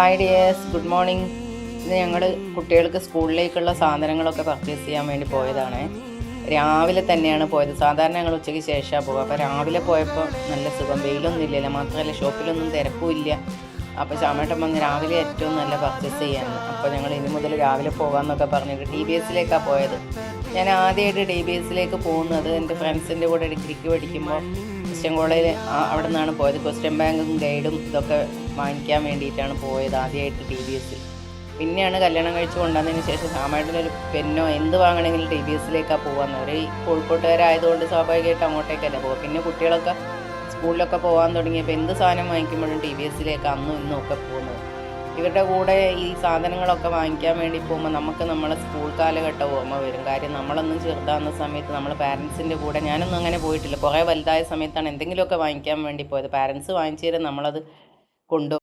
Hi dears, good morning. ഇന്ന് ഞങ്ങൾ കുട്ടികൾക്ക് സ്കൂളിലേക്കുള്ള സാധനങ്ങളൊക്കെ പർച്ചേസ് ചെയ്യാൻ വേണ്ടി പോയതാണ്. രാവിലെ തന്നെയാണ് പോയത്. സാധാരണ ഞങ്ങൾ ഉച്ചയ്ക്ക് ശേഷമാണ് പോകുക. അപ്പോൾ രാവിലെ പോയപ്പോൾ നല്ല സുഖം, വെയിലൊന്നും ഇല്ലല്ലോ, മാത്രമല്ല ഷോപ്പിലൊന്നും തിരക്കും ഇല്ല. അപ്പോൾ ചാമേട്ടൻ വന്ന് രാവിലെ ഏറ്റവും നല്ല പർച്ചേസ് ചെയ്യാൻ. അപ്പോൾ ഞങ്ങൾ ഇനി മുതൽ രാവിലെ പോകാമെന്നൊക്കെ പറഞ്ഞിട്ട് TVSലേക്കാണ് പോയത്. ഞാൻ ആദ്യമായിട്ട് TVSലേക്ക് പോകുന്നത് എൻ്റെ ഫ്രണ്ട്സിൻ്റെ കൂടെ ഡിഗ്രിക്ക് പഠിക്കുമ്പോൾ ക്രിസ്ത്യൻ കോളേജിൽ അവിടെ നിന്നാണ് പോയത്. ക്വസ്റ്റ്യൻ ബാങ്കും ഗൈഡും ഇതൊക്കെ വാങ്ങിക്കാൻ വേണ്ടിയിട്ടാണ് പോയത് ആദ്യമായിട്ട് TVSൽ. പിന്നെയാണ് കല്യാണം കഴിച്ച് കൊണ്ടുവന്നതിന് ശേഷം സാമായിട്ടൊരു പെന്നോ എന്ത് വാങ്ങണമെങ്കിലും TVSലേക്കാണ് പോകുന്നത്. അവർ ഈ കോഴിക്കോട്ടുകാരായതുകൊണ്ട് സ്വാഭാവികമായിട്ട് അങ്ങോട്ടേക്കല്ല പോകുക. പിന്നെ കുട്ടികളൊക്കെ സ്കൂളിലൊക്കെ പോകാൻ തുടങ്ങിയപ്പോൾ എന്ത് സാധനം വാങ്ങിക്കുമ്പോഴും TVSലേക്ക് അന്നും ഇന്നും ഒക്കെ പോകുന്നത്. ഇവരുടെ കൂടെ ഈ സാധനങ്ങളൊക്കെ വാങ്ങിക്കാൻ വേണ്ടി പോകുമ്പോൾ നമുക്ക് നമ്മളെ സ്കൂൾ കാലഘട്ടം ഓർമ്മ വരും. കാര്യം നമ്മളൊന്നും ചെറുതാകുന്ന സമയത്ത് നമ്മൾ പാരൻസിൻ്റെ കൂടെ, ഞാനൊന്നും അങ്ങനെ പോയിട്ടില്ല, കുറേ വലുതായ സമയത്താണ് എന്തെങ്കിലുമൊക്കെ വാങ്ങിക്കാൻ വേണ്ടി പോയത്. പാരൻസ് വാങ്ങിച്ചു തരും, നമ്മളത് കൊണ്ടുപോകും.